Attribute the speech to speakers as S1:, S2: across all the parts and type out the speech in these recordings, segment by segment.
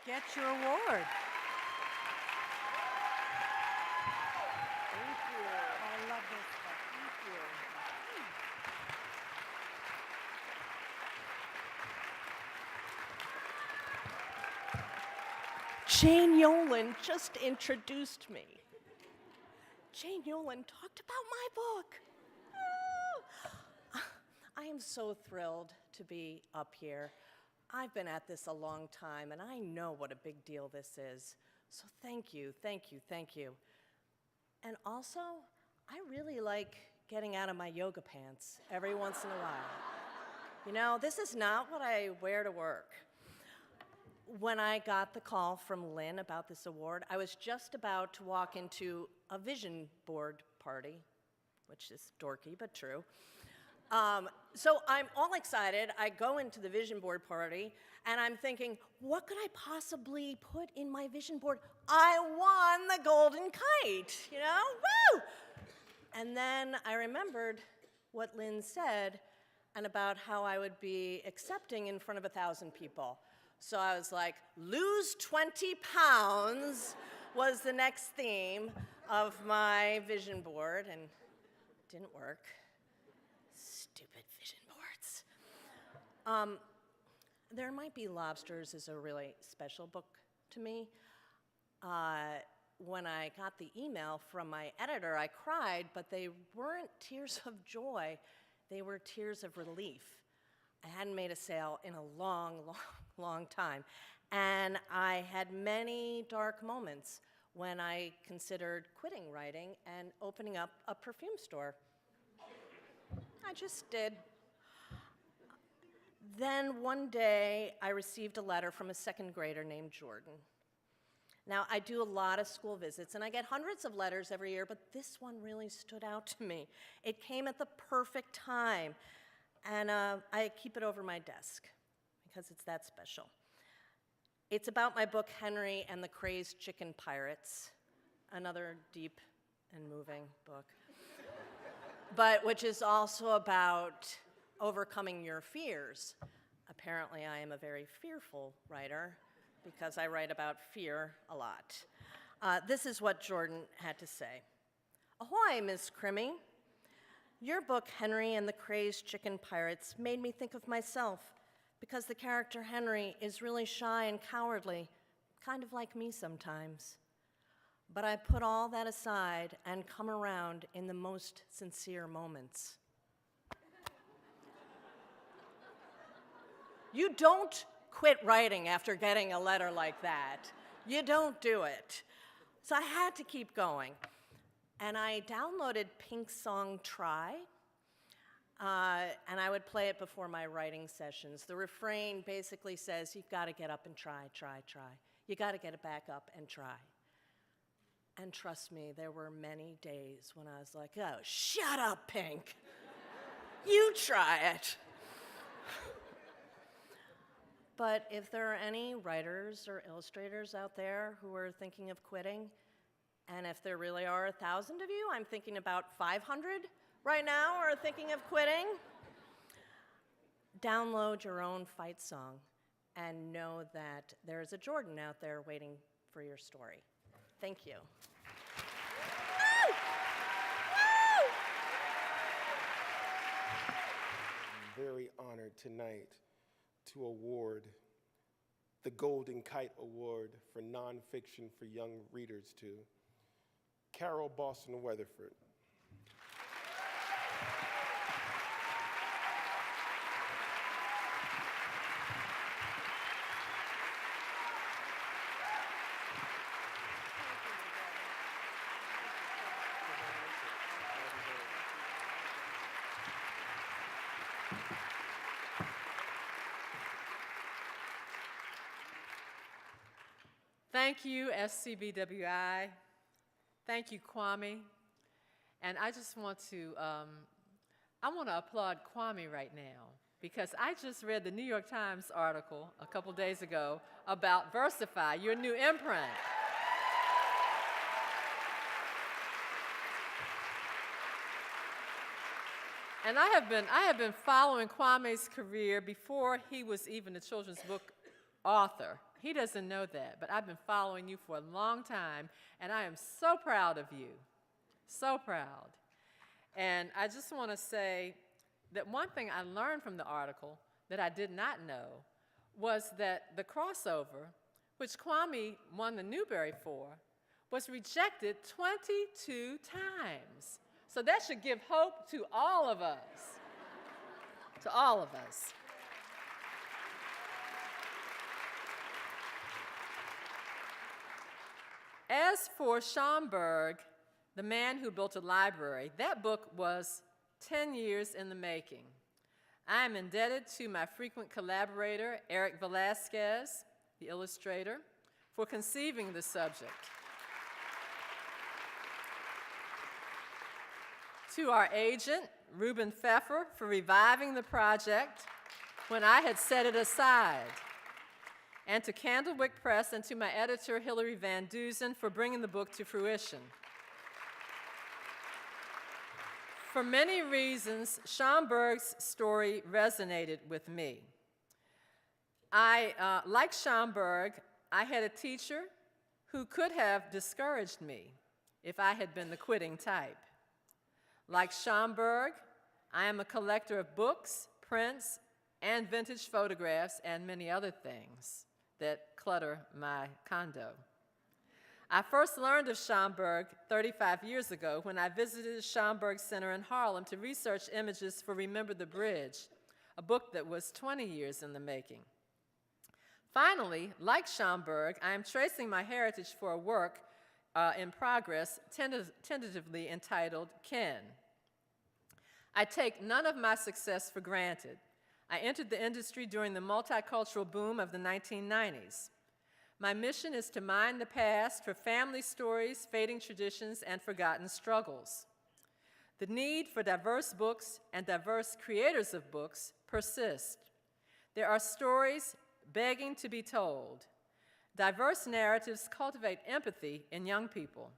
S1: get your award.
S2: Thank you.
S1: I love this book. Thank you. Jane Yolen just introduced me. Jane Yolen talked about my book. Oh. I am so thrilled to be up here. I've been at this a long time, and I know what a big deal this is. So thank you, thank you, thank you. And also, I really like getting out of my yoga pants every once in a while. You know, this is not what I wear to work. When I got the call from Lynn about this award, I was just about to walk into a vision board party, which is dorky, but true. So I'm all excited. I go into the vision board party, and I'm thinking, what could I possibly put in my vision board? I won the golden kite, you know? Woo! And then I remembered what Lynn said and about how I would be accepting in front of 1,000 people. So I was like, lose 20 pounds was the next theme of my vision board, and it didn't work. Stupid vision boards. There Might Be Lobsters is a really special book to me. When I got the email from my editor, I cried, but they weren't tears of joy. They were tears of relief. I hadn't made a sale in a long, long, long time. And I had many dark moments when I considered quitting writing and opening up a perfume store. I just did. Then one day, I received a letter from a second grader named Jordan. Now, I do a lot of school visits, and I get hundreds of letters every year, but this one really stood out to me. It came at the perfect time, and I keep it over my desk because it's that special. It's about my book, Henry and the Crazed Chicken Pirates, another deep and moving book, but which is also about overcoming your fears. Apparently, I am a very fearful writer because I write about fear a lot. This is what Jordan had to say. Ahoy, Miss Crimmy. Your book, Henry and the Crazed Chicken Pirates, made me think of myself because the character Henry is really shy and cowardly, kind of like me sometimes. But I put all that aside and come around in the most sincere moments. You don't quit writing after getting a letter like that. You don't do it. So I had to keep going. And I downloaded Pink's song, Try, and I would play it before my writing sessions. The refrain basically says, you've got to get up and try, try, try. You got to get it back up and try. And trust me, there were many days when I was like, oh, shut up, Pink. You try it. But if there are any writers or illustrators out there who are thinking of quitting, and if there really are 1,000 of you, I'm thinking about 500 right now are thinking of quitting, download your own fight song and know that there's a Jordan out there waiting for your story. Thank you.
S2: I'm very honored tonight to award the Golden Kite Award for nonfiction for young readers to Carol Boston Weatherford.
S3: Thank you, SCBWI. Thank you, Kwame. And I just want to, I want to applaud Kwame right now because I just read the New York Times article a couple days ago about Versify, your new imprint. And I have been following Kwame's career before he was even a children's book author. He doesn't know that, but I've been following you for a long time, and I am so proud of you. So proud. And I just want to say that one thing I learned from the article that I did not know was that the crossover, which Kwame won the Newbery for, was rejected 22 times. So that should give hope to all of us. To all of us. As for Schomburg, The Man Who Built a Library, that book was 10 years in the making. I am indebted to my frequent collaborator, Eric Velasquez, the illustrator, for conceiving the subject. To our agent, Ruben Pfeffer, for reviving the project when I had set it aside. And to Candlewick Press and to my editor, Hilary Van Dusen, for bringing the book to fruition. For many reasons, Schomburg's story resonated with me. Like Schomburg, I had a teacher who could have discouraged me if I had been the quitting type. Like Schomburg, I am a collector of books, prints, and vintage photographs, and many other things that clutter my condo. I first learned of Schomburg 35 years ago when I visited the Schomburg Center in Harlem to research images for Remember the Bridge, a book that was 20 years in the making. Finally, like Schomburg, I am tracing my heritage for a work in progress, tentatively entitled Ken. I take none of my success for granted. I entered the industry during the multicultural boom of the 1990s. My mission is to mine the past for family stories, fading traditions, and forgotten struggles. The need for diverse books and diverse creators of books persists. There are stories begging to be told. Diverse narratives cultivate empathy in young people.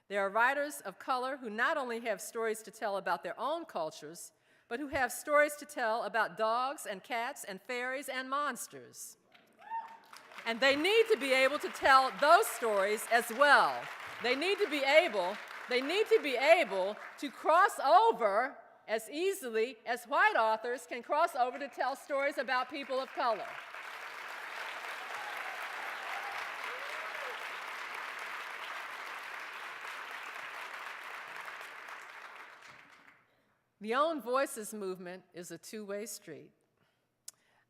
S3: There are writers of color who not only have stories to tell about their own cultures, but who have stories to tell about dogs and cats and fairies and monsters. And they need to be able to tell those stories as well. They need to be able to cross over as easily as white authors can cross over to tell stories about people of color. The Own Voices movement is a two-way street.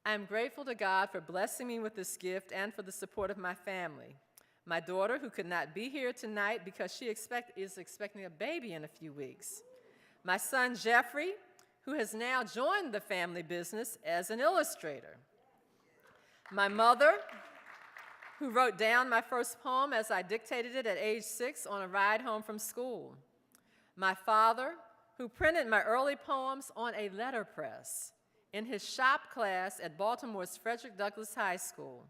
S3: I am grateful to God for blessing me with this gift and for the support of my family. My daughter, who could not be here tonight because she is expecting a baby in a few weeks. My son, Jeffrey, who has now joined the family business as an illustrator. My mother, who wrote down my first poem as I dictated it at age 6 on a ride home from school. My father, who printed my early poems on a letterpress in his shop class at Baltimore's Frederick Douglass High School.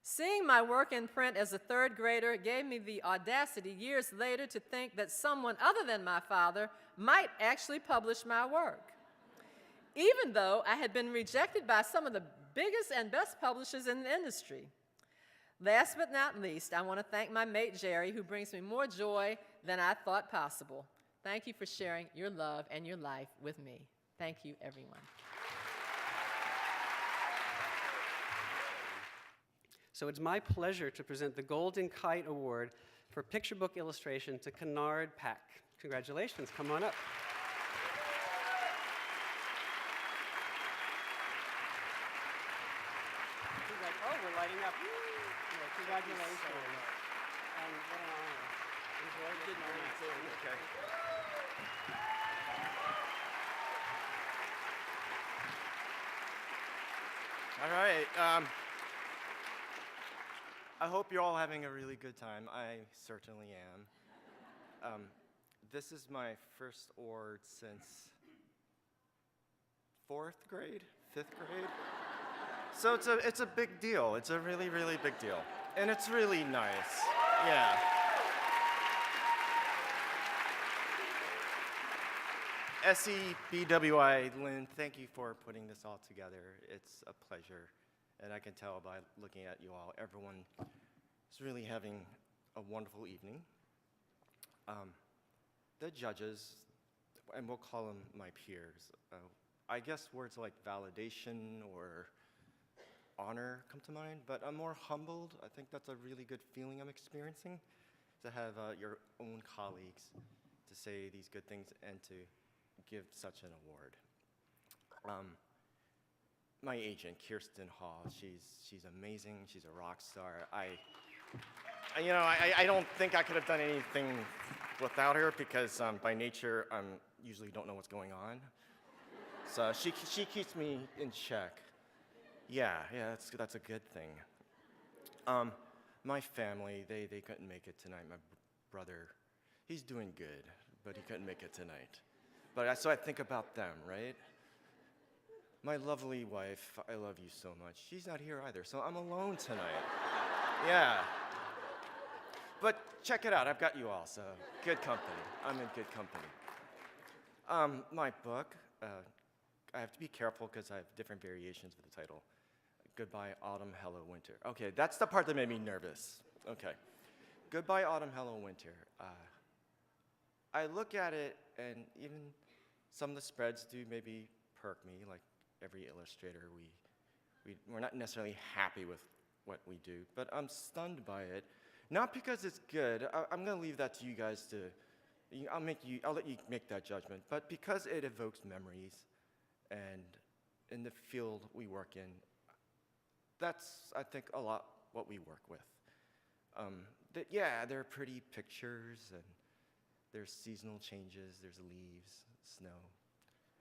S3: Seeing my work in print as a third grader gave me the audacity years later to think that someone other than my father might actually publish my work, even though I had been rejected by some of the biggest and best publishers in the industry. Last but not least, I want to thank my mate Jerry, who brings me more joy than I thought possible. Thank you for sharing your love and your life with me. Thank you, everyone.
S4: So it's my pleasure to present the Golden Kite Award for picture book illustration to Kennard Pack. Congratulations, come on up. Oh, we're lighting up. Congratulations. And what an honor. Enjoy the moment. Okay.
S5: All right. I hope you're all having a really good time. I certainly am. This is my first award since 4th grade, 5th grade. So it's a big deal. It's a really, really big deal. And it's really nice. Yeah. SEBWI, Lynn, thank you for putting this all together. It's a pleasure. And I can tell by looking at you all, everyone is really having a wonderful evening. The judges, and we'll call them my peers, I guess words like validation or honor come to mind, but I'm more humbled. I think that's a really good feeling I'm experiencing, to have your own colleagues to say these good things and to give such an award. My agent, Kirsten Hall, she's amazing. She's a rock star. I don't think I could have done anything without her because by nature, I usually don't know what's going on. So she keeps me in check. Yeah, that's a good thing. My family, they couldn't make it tonight. My brother, he's doing good, but he couldn't make it tonight. So I think about them, right? My lovely wife, I love you so much. She's not here either, so I'm alone tonight. Yeah. But check it out, I've got you all, so good company. I'm in good company. My book, I have to be careful because I have different variations of the title. Goodbye, Autumn, Hello, Winter. Okay, that's the part that made me nervous. Okay. Goodbye, Autumn, Hello, Winter. I look at it, and even some of the spreads do maybe perk me, like every illustrator. We're not necessarily happy with what we do, but I'm stunned by it. Not because it's good. I'm going to leave that to you guys to. I'll let you make that judgment. But because it evokes memories, and in the field we work in, that's, I think, a lot what we work with. There are pretty pictures, and there's seasonal changes, there's leaves, snow.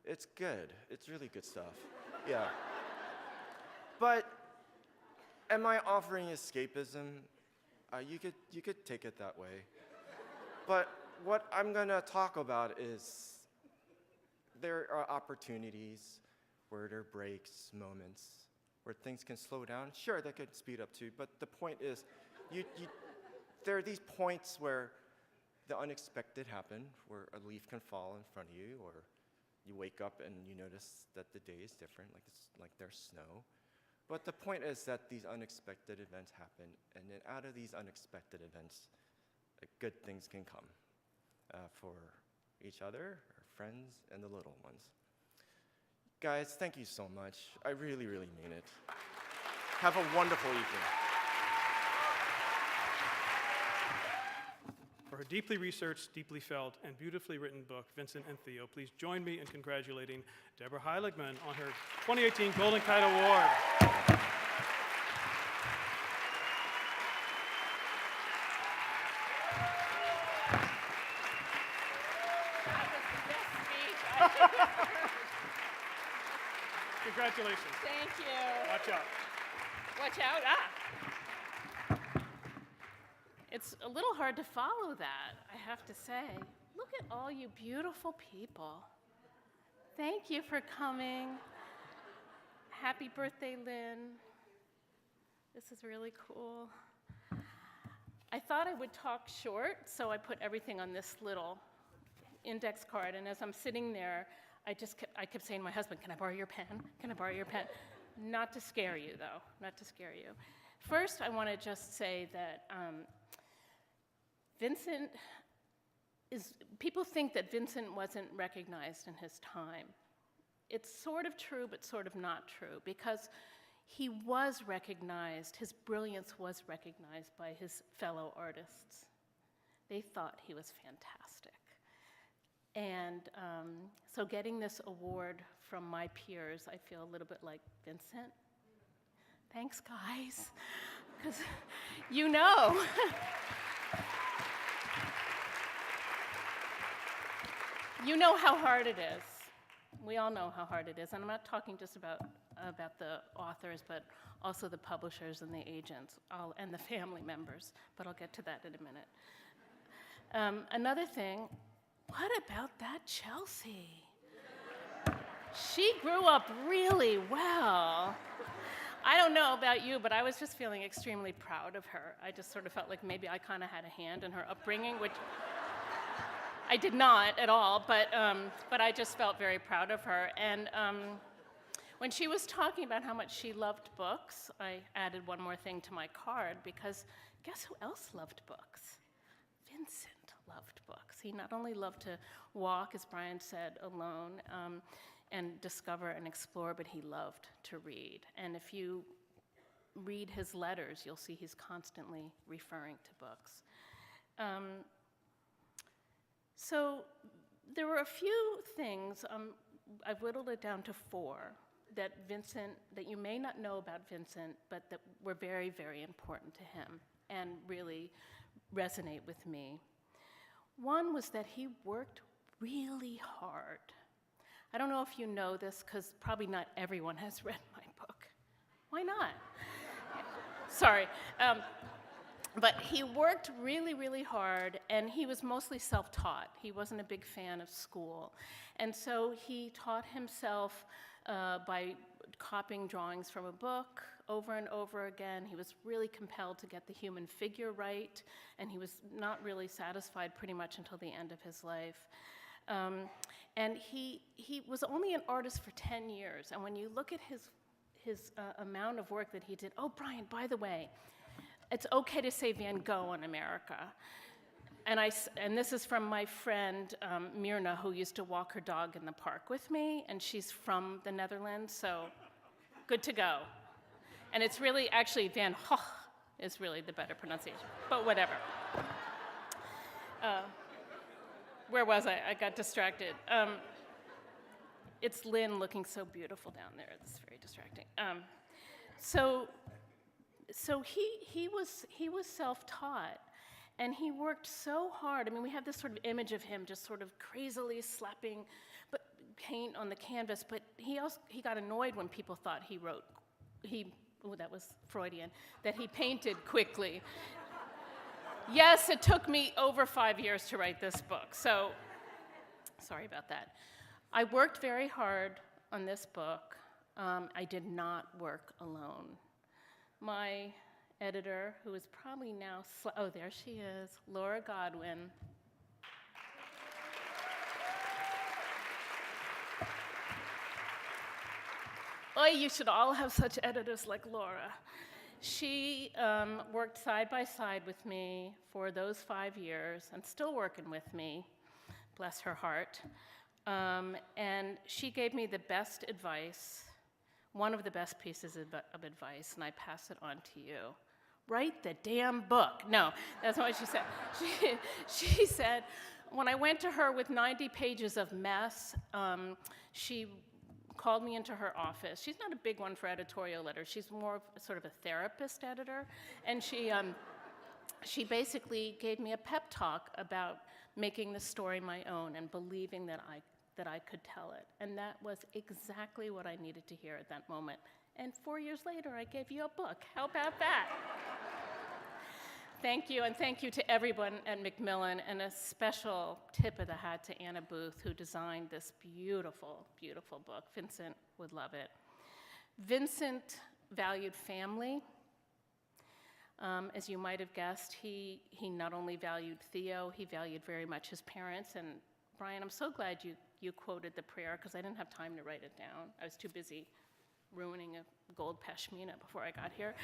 S5: It's good. It's really good stuff. Yeah. But am I offering escapism? You could take it that way. But what I'm going to talk about is there are opportunities where there are breaks, moments, where things can slow down. Sure, they could speed up too, but the point is, there are these points where the unexpected happen, where a leaf can fall in front of you, or you wake up and you notice that the day is different, like there's snow. But the point is that these unexpected events happen, and then out of these unexpected events, good things can come for each other, our friends, and the little ones. Guys, thank you so much. I really, really mean it. Have a wonderful evening.
S6: For her deeply researched, deeply felt, and beautifully written book, Vincent and Theo, please join me in congratulating Deborah Heiligman on her 2018 Golden Kite Award. Congratulations.
S1: Thank you.
S6: Watch out.
S1: Watch out. It's a little hard to follow that, I have to say. Look at all you beautiful people. Thank you for coming. Happy birthday, Lynn. This is really cool. I thought I would talk short, so I put everything on this little index card, and as I'm sitting there, I kept saying to my husband, "Can I borrow your pen? Can I borrow your pen?" Not to scare you, though, not to scare you. First, I want to just say that Vincent people think that Vincent wasn't recognized in his time. It's sort of true, but sort of not true, because he was recognized, his brilliance was recognized by his fellow artists. They thought he was fantastic. And so getting this award from my peers, I feel a little bit like, Vincent, thanks, guys, because you know. You know how hard it is. We all know how hard it is. And I'm not talking just about the authors, but also the publishers and the agents, and the family members. But I'll get to that in a minute. Another thing, what about that Chelsea? She grew up really well. I don't know about you, but I was just feeling extremely proud of her. I just sort of felt like maybe I kind of had a hand in her upbringing, which I did not at all, but I just felt very proud of her. And
S7: When she was talking about how much she loved books, I added one more thing to my card, because guess who else loved books? Vincent loved books. He not only loved to walk, as Brian said, alone, and discover and explore, but he loved to read. And if you read his letters, you'll see he's constantly referring to books. So there were a few things, I've whittled it down to 4, that you may not know about Vincent, but that were very, very important to him and really resonate with me. One was that he worked really hard. I don't know if you know this, because probably not everyone has read my book. Why not? Sorry. But he worked really, really hard, and he was mostly self-taught. He wasn't a big fan of school. And so he taught himself by copying drawings from a book over and over again. He was really compelled to get the human figure right, and he was not really satisfied pretty much until the end of his life. And he was only an artist for 10 years, and when you look at his amount of work that he did, oh, Brian, by the way, it's okay to say Van Gogh in America. And this is from my friend Myrna, who used to walk her dog in the park with me, and she's from the Netherlands, so good to go. And it's really, actually, Van Gogh is really the better pronunciation, but whatever. Where was I? I got distracted. It's Lynn looking so beautiful down there. It's very distracting. So he was self-taught, and he worked so hard. I mean, we have this sort of image of him just sort of crazily slapping paint on the canvas, but he got annoyed when people thought that was Freudian, that he painted quickly. Yes, it took me over 5 years to write this book, so sorry about that. I worked very hard on this book. I did not work alone. My editor, who is probably now, oh, there she is, Laura Godwin. Oh, you should all have such editors like Laura. She worked side by side with me for those 5 years and still working with me, bless her heart. And she gave me the best advice, one of the best pieces of advice, and I pass it on to you. Write the damn book. No, that's not what she said. She said, when I went to her with 90 pages of mess, she called me into her office. She's not a big one for editorial letters. She's more sort of a therapist editor. And she basically gave me a pep talk about making the story my own and believing that I could tell it. And that was exactly what I needed to hear at that moment. And 4 years later, I gave you a book. How about that? Thank you, and thank you to everyone at Macmillan, and a special tip of the hat to Anna Booth, who designed this beautiful, beautiful book. Vincent would love it. Vincent valued family. As you might have guessed, he not only valued Theo, he valued very much his parents. And Brian, I'm so glad you quoted the prayer, because I didn't have time to write it down. I was too busy ruining a gold pashmina before I got here.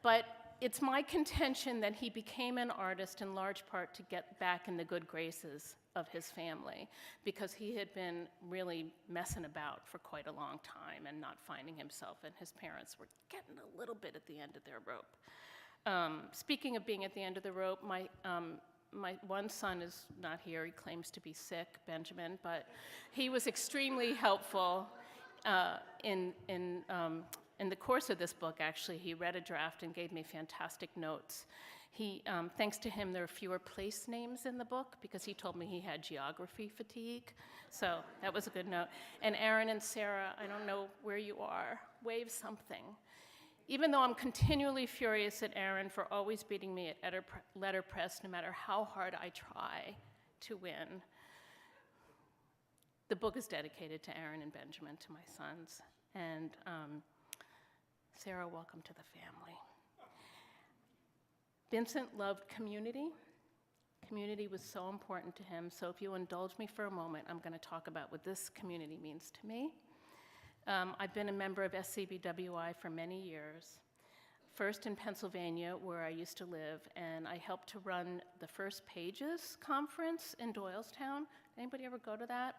S7: But it's my contention that he became an artist in large part to get back in the good graces of his family, because he had been really messing about for quite a long time and not finding himself, and his parents were getting a little bit at the end of their rope. Speaking of being at the end of the rope, my one son is not here. He claims to be sick, Benjamin, but he was extremely helpful in the course of this book. Actually, he read a draft and gave me fantastic notes. Thanks to him, there are fewer place names in the book, because he told me he had geography fatigue. So that was a good note. And Aaron and Sarah, I don't know where you are. Wave something. Even though I'm continually furious at Aaron for always beating me at letterpress, no matter how hard I try to win, the book is dedicated to Aaron and Benjamin, to my sons. And Sarah, welcome to the family. Vincent loved community, Community was so important to him, so if you'll indulge me for a moment, I'm going to talk about what this community means to me. I've been a member of SCBWI for many years, first in Pennsylvania, where I used to live, and I helped to run the First Pages conference in Doylestown. Anybody ever go to that?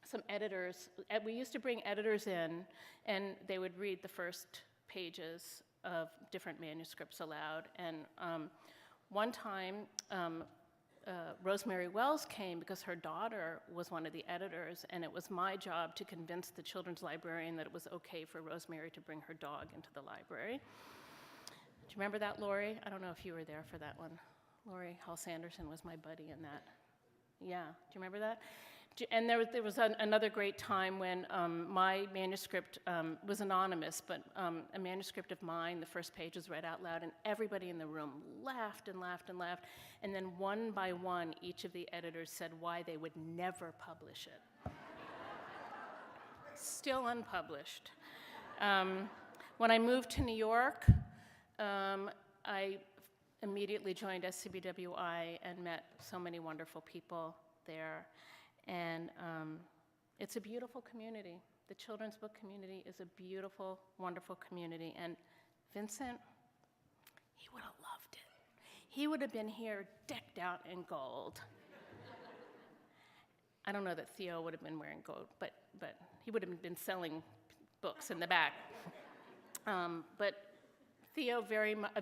S7: Some editors, we used to bring editors in, and they would read the first pages of different manuscripts aloud. And one time, Rosemary Wells came because her daughter was one of the editors, and it was my job to convince the children's librarian that it was okay for Rosemary to bring her dog into the library. Do you remember that, Lori? I don't know if you were there for that one. Lori Hall Sanderson was my buddy in that. Yeah, do you remember that? And there was another great time when my manuscript was anonymous, but a manuscript of mine, the first page was read out loud, and everybody in the room laughed and laughed and laughed. And then one by one, each of the editors said why they would never publish it. Still unpublished. When I moved to New York, I immediately joined SCBWI and met so many wonderful people there. And it's a beautiful community. The children's book community is a beautiful, wonderful community. And Vincent, he would have loved it. He would have been here decked out in gold. I don't know that Theo would have been wearing gold, but he would have been selling books in the back. But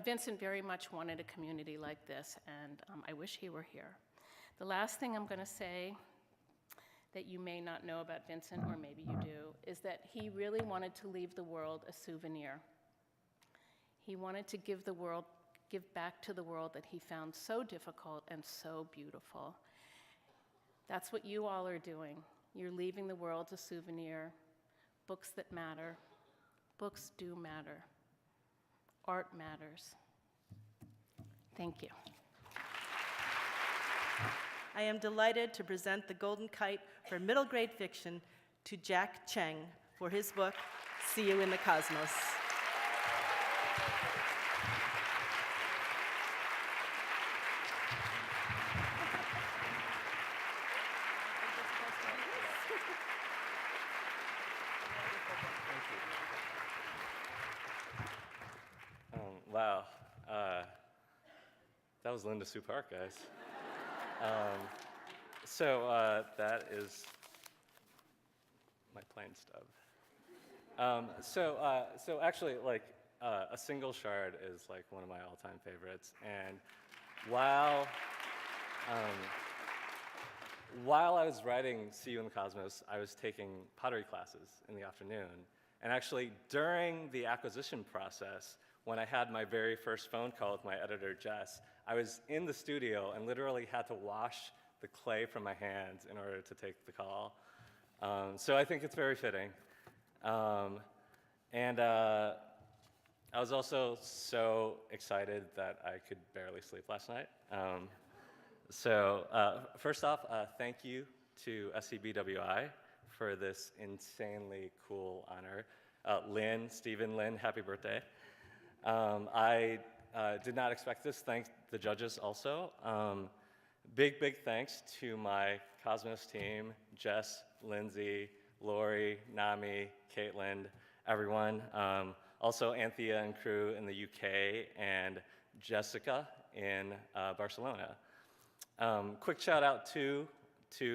S7: Vincent very much wanted a community like this, and I wish he were here. The last thing I'm going to say that you may not know about Vincent, or maybe you do, is that he really wanted to leave the world a souvenir. He wanted to give back to the world that he found so difficult and so beautiful. That's what you all are doing. You're leaving the world a souvenir. Books that matter. Books do matter. Art matters. Thank you.
S8: I am delighted to present the Golden Kite for middle grade fiction to Jack Cheng for his book, See You in the Cosmos.
S9: Wow, that was Linda Sue Park, guys. That is my plain stub. So actually, like, A Single Shard is like one of my all-time favorites. And while I was writing See You in the Cosmos, I was taking pottery classes in the afternoon. And actually, during the acquisition process, when I had my very first phone call with my editor, Jess, I was in the studio and literally had to wash the clay from my hands in order to take the call. So I think it's very fitting. And I was also so excited that I could barely sleep last night. First off, thank you to SCBWI for this insanely cool honor. Stephen Lynn, happy birthday. I did not expect this. Thank the judges also. Big thanks to my Cosmos team, Jess, Lindsay, Lori, Nami, Caitlin, everyone. Also Anthea and crew in the UK, and Jessica in Barcelona. Quick shout out to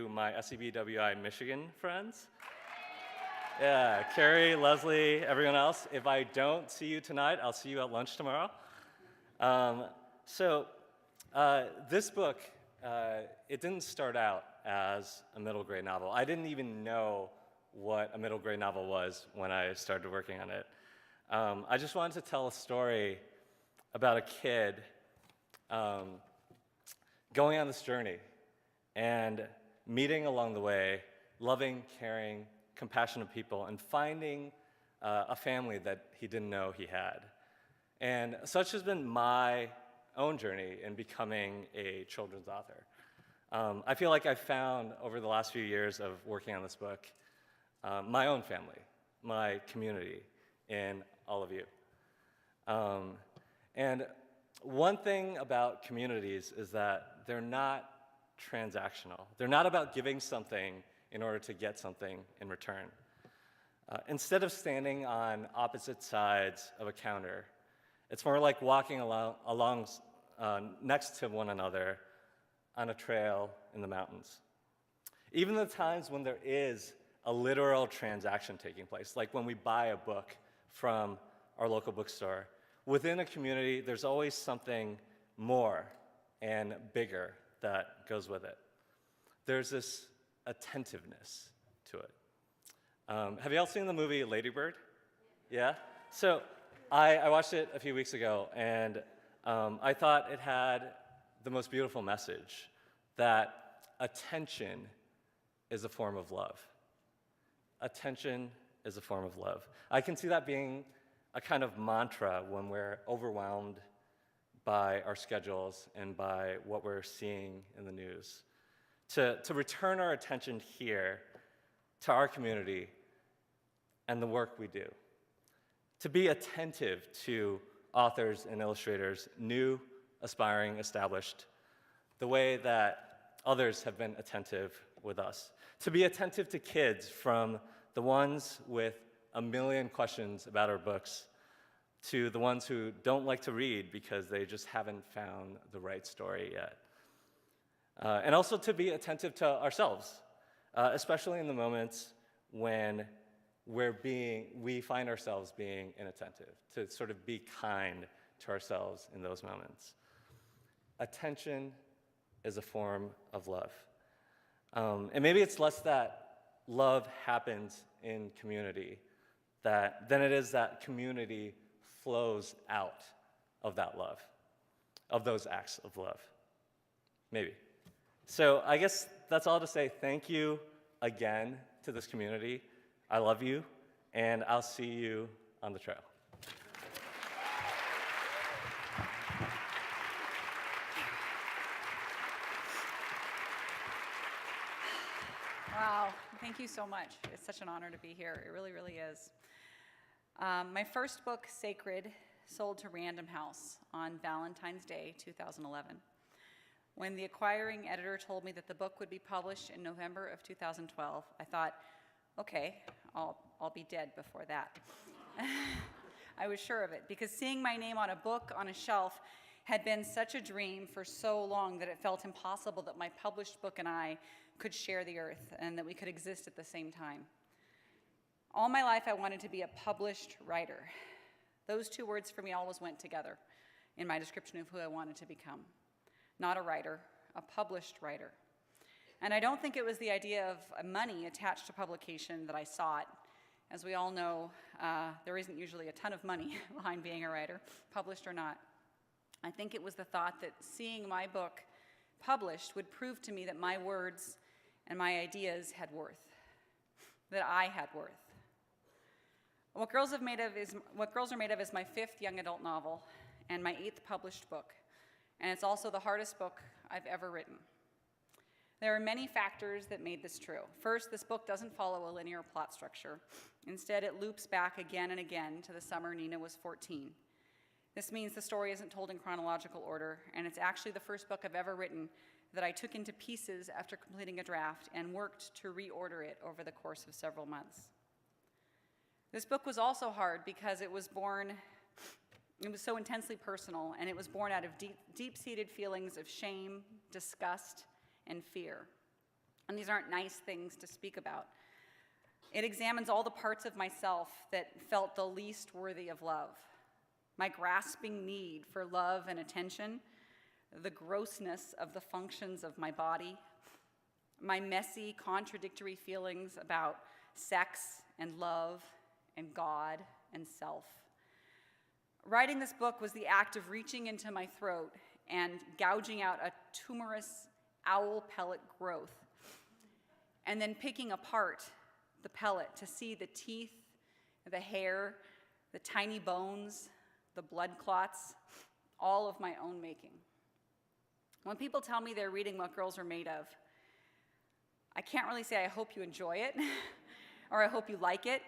S9: my SCBWI Michigan friends. Yeah, Carrie, Leslie, everyone else. If I don't see you tonight, I'll see you at lunch tomorrow. This book, it didn't start out as a middle grade novel. I didn't even know what a middle grade novel was when I started working on it. I just wanted to tell a story about a kid going on this journey and meeting along the way loving, caring, compassionate people, and finding a family that he didn't know he had. And such has been my own journey in becoming a children's author. I feel like I've found over the last few years of working on this book, my own family, my community, in all of you. And one thing about communities is that they're not transactional. They're not about giving something in order to get something in return. Instead of standing on opposite sides of a counter, it's more like walking along next to one another on a trail in the mountains. Even the times when there is a literal transaction taking place, like when we buy a book from our local bookstore, within a community, there's always something more and bigger that goes with it. There's this attentiveness to it. Have you all seen the movie Lady Bird? Yeah? So I watched it a few weeks ago, and I thought it had the most beautiful message, that attention is a form of love. Attention is a form of love. I can see that being a kind of mantra when we're overwhelmed by our schedules and by what we're seeing in the news. To return our attention here to our community and the work we do. To be attentive to authors and illustrators, new, aspiring, established, the way that others have been attentive with us. To be attentive to kids, from the ones with a million questions about our books to the ones who don't like to read because they just haven't found the right story yet. And also to be attentive to ourselves, especially in the moments when we find ourselves being inattentive, to sort of be kind to ourselves in those moments. Attention is a form of love. And maybe it's less that love happens in community than it is that community flows out of that love, of those acts of love. Maybe. So I guess that's all to say thank you again to this community. I love you, and I'll see you on the trail.
S10: Wow, thank you so much. It's such an honor to be here. It really, really is. My first book, Sacred, sold to Random House on Valentine's Day, 2011. When the acquiring editor told me that the book would be published in November of 2012, I thought, okay, I'll be dead before that. I was sure of it, because seeing my name on a book on a shelf had been such a dream for so long that it felt impossible that my published book and I could share the earth and that we could exist at the same time. All my life, I wanted to be a published writer. Those two words for me always went together in my description of who I wanted to become. Not a writer, a published writer. And I don't think it was the idea of money attached to publication that I sought. As we all know, there isn't usually a ton of money behind being a writer, published or not. I think it was the thought that seeing my book published would prove to me that my words and my ideas had worth, that I had worth. What Girls Are Made Of is my 5th young adult novel and my 8th published book, and it's also the hardest book I've ever written. There are many factors that made this true. First, this book doesn't follow a linear plot structure. Instead, it loops back again and again to the summer Nina was 14. This means the story isn't told in chronological order, and it's actually the first book I've ever written that I took into pieces after completing a draft and worked to reorder it over the course of several months. This book was also hard because it was so intensely personal, and it was born out of deep-seated feelings of shame, disgust, and fear. And these aren't nice things to speak about. It examines all the parts of myself that felt the least worthy of love. My grasping need for love and attention, the grossness of the functions of my body, my messy, contradictory feelings about sex and love and God and self. Writing this book was the act of reaching into my throat and gouging out a tumorous owl pellet growth, and then picking apart the pellet to see the teeth, the hair, the tiny bones, the blood clots, all of my own making. When people tell me they're reading What Girls Are Made Of, I can't really say I hope you enjoy it or I hope you like it,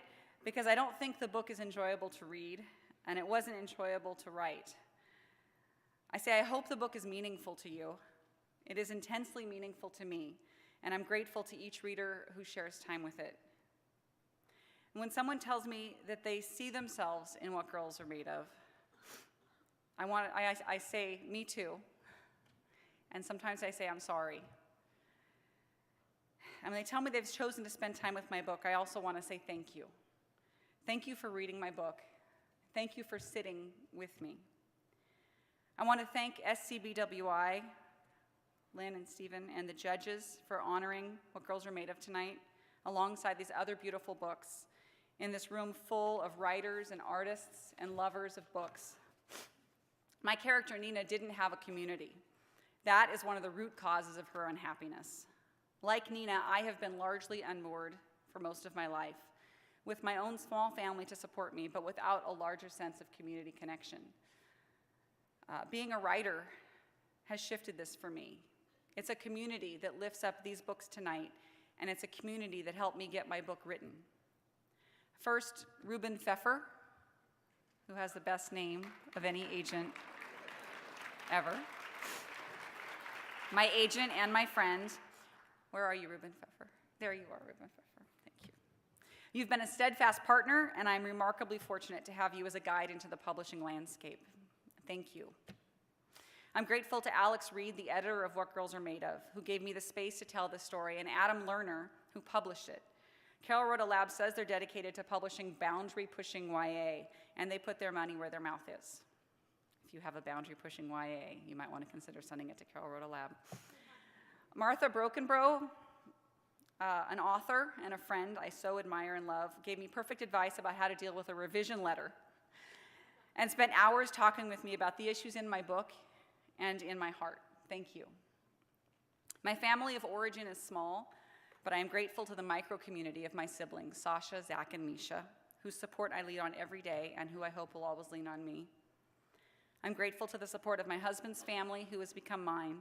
S10: because I don't think the book is enjoyable to read, and it wasn't enjoyable to write. I say, I hope the book is meaningful to you. It is intensely meaningful to me, and I'm grateful to each reader who shares time with it. And when someone tells me that they see themselves in what girls are made of, I say, me too. And sometimes I say, I'm sorry. And when they tell me they've chosen to spend time with my book, I also want to say thank you. Thank you for reading my book. Thank you for sitting with me. I want to thank SCBWI, Lynn and Stephen, and the judges for honoring What Girls Are Made Of tonight, alongside these other beautiful books, in this room full of writers and artists and lovers of books. My character, Nina, didn't have a community. That is one of the root causes of her unhappiness. Like Nina, I have been largely unmoored for most of my life, with my own small family to support me, but without a larger sense of community connection. Being a writer has shifted this for me. It's a community that lifts up these books tonight, and it's a community that helped me get my book written. First, Ruben Pfeffer, who has the best name of any agent ever. My agent and my friend. Where are you, Ruben Pfeffer? There you are, Ruben Pfeffer. Thank you. You've been a steadfast partner, and I'm remarkably fortunate to have you as a guide into the publishing landscape. Thank you. I'm grateful to Alex Reed, the editor of What Girls Are Made Of, who gave me the space to tell this story, and Adam Lerner, who published it. Carol Rhoda Lab says they're dedicated to publishing boundary-pushing YA, and they put their money where their mouth is. If you have a boundary-pushing YA, you might want to consider sending it to Carol Rhoda Lab. Martha Brokenbrough, an author and a friend I so admire and love, gave me perfect advice about how to deal with a revision letter, and spent hours talking with me about the issues in my book and in my heart. Thank you. My family of origin is small, but I am grateful to the micro-community of my siblings, Sasha, Zach, and Misha, whose support I lean on every day and who I hope will always lean on me. I'm grateful to the support of my husband's family, who has become mine,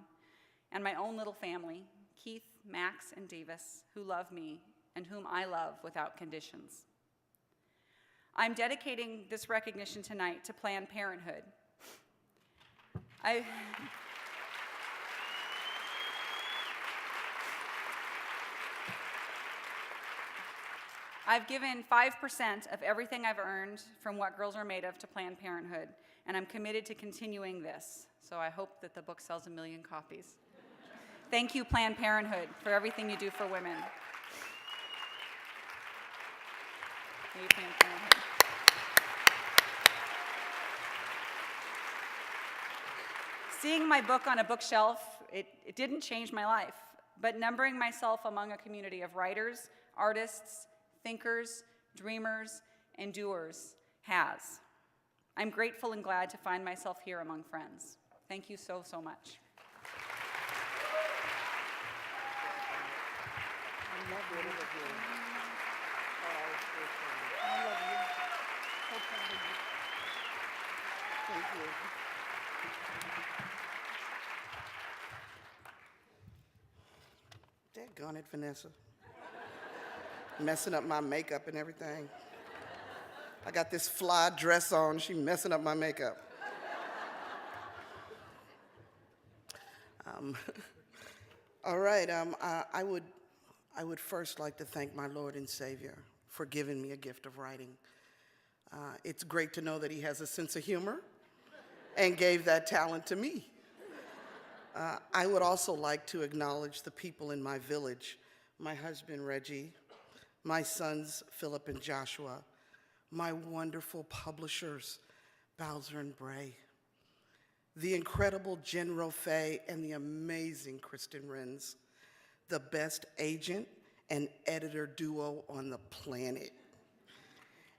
S10: and my own little family, Keith, Max, and Davis, who love me and whom I love without conditions. I'm dedicating this recognition tonight to Planned Parenthood. I've given 5% of everything I've earned from What Girls Are Made Of to Planned Parenthood, and I'm committed to continuing this, so I hope that the book sells 1 million copies. Thank you, Planned Parenthood, for everything you do for women. Thank you, Planned Parenthood. Seeing my book on a bookshelf, it didn't change my life, but numbering myself among a community of writers, artists, thinkers, dreamers, and doers has. I'm grateful and glad to find myself here among friends. Thank you so, so much.
S11: I love you. I love you. So proud of you. Thank you. Daggone it, Vanessa. Messing up my makeup and everything. I got this fly dress on, she messing up my makeup. All right, I would first like to thank my Lord and Savior for giving me a gift of writing. It's great to know that he has a sense of humor and gave that talent to me. I would also like to acknowledge the people in my village, my husband, Reggie, my sons, Philip and Joshua, my wonderful publishers, Bowser and Bray, the incredible Jen Rofe and the amazing Kristen Renz, the best agent and editor duo on the planet.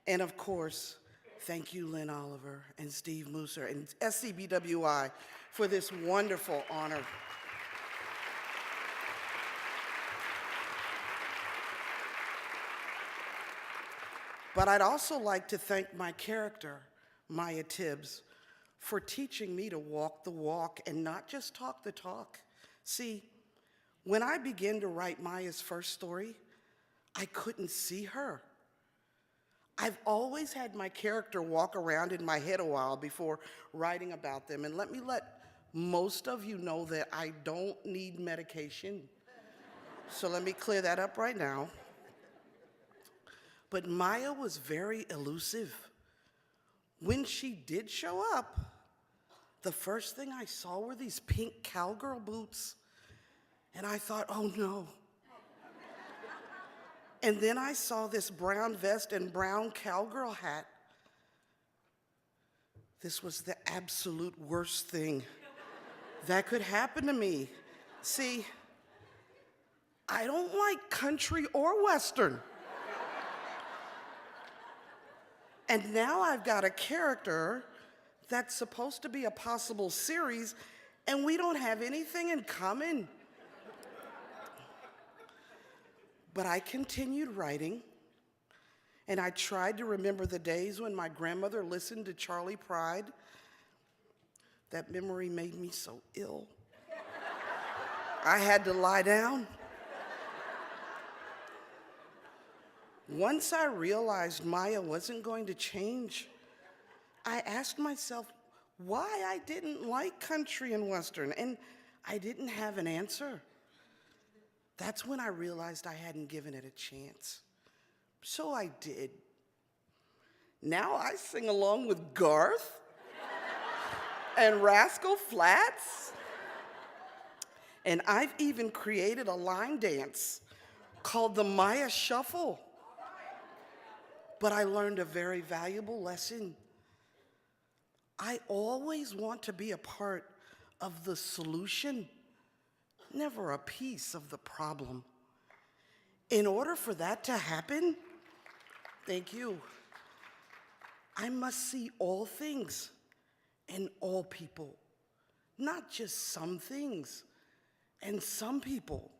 S11: And of course, thank you, Lynn Oliver and Steve Mooser and SCBWI for this wonderful honor. But I'd also like to thank my character, Maya Tibbs, for teaching me to walk the walk and not just talk the talk. See, when I began to write Maya's first story, I couldn't see her. I've always had my character walk around in my head a while before writing about them, and let me let Most of you know that I don't need medication. So let me clear that up right now. But Maya was very elusive. When she did show up, the first thing I saw were these pink cowgirl boots. And I thought, oh no. And then I saw this brown vest and brown cowgirl hat. This was the absolute worst thing that could happen to me. See, I don't like country or Western. And now I've got a character that's supposed to be a possible series, and we don't have anything in common. But I continued writing, and I tried to remember the days when my grandmother listened to Charlie Pride. That memory made me so ill. I had to lie down. Once I realized Maya wasn't going to change, I asked myself why I didn't like country and Western, and I didn't have an answer. That's when I realized I hadn't given it a chance. So I did. Now I sing along with Garth and Rascal Flatts, and I've even created a line dance called the Maya Shuffle. But I learned a very valuable lesson. I always want to be a part of the solution, never a piece of the problem. In order for that to happen, thank you, I must see all things and all people, not just some things and some people,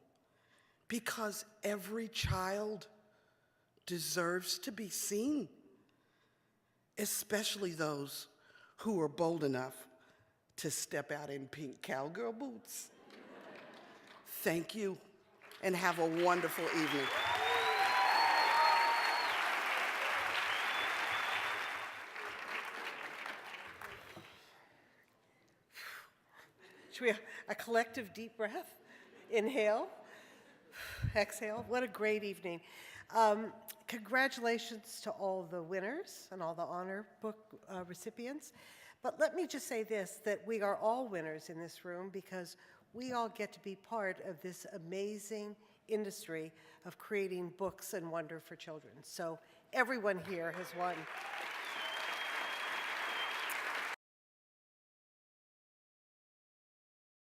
S11: because every child deserves to be seen, especially those who are bold enough to step out in pink cowgirl boots. Thank you, and have a wonderful evening.
S12: Should we have a collective deep breath? Inhale, exhale. What a great evening. Congratulations to all the winners and all the honor book recipients. But let me just say this, that we are all winners in this room because we all get to be part of this amazing industry of creating books and wonder for children. So everyone here has won.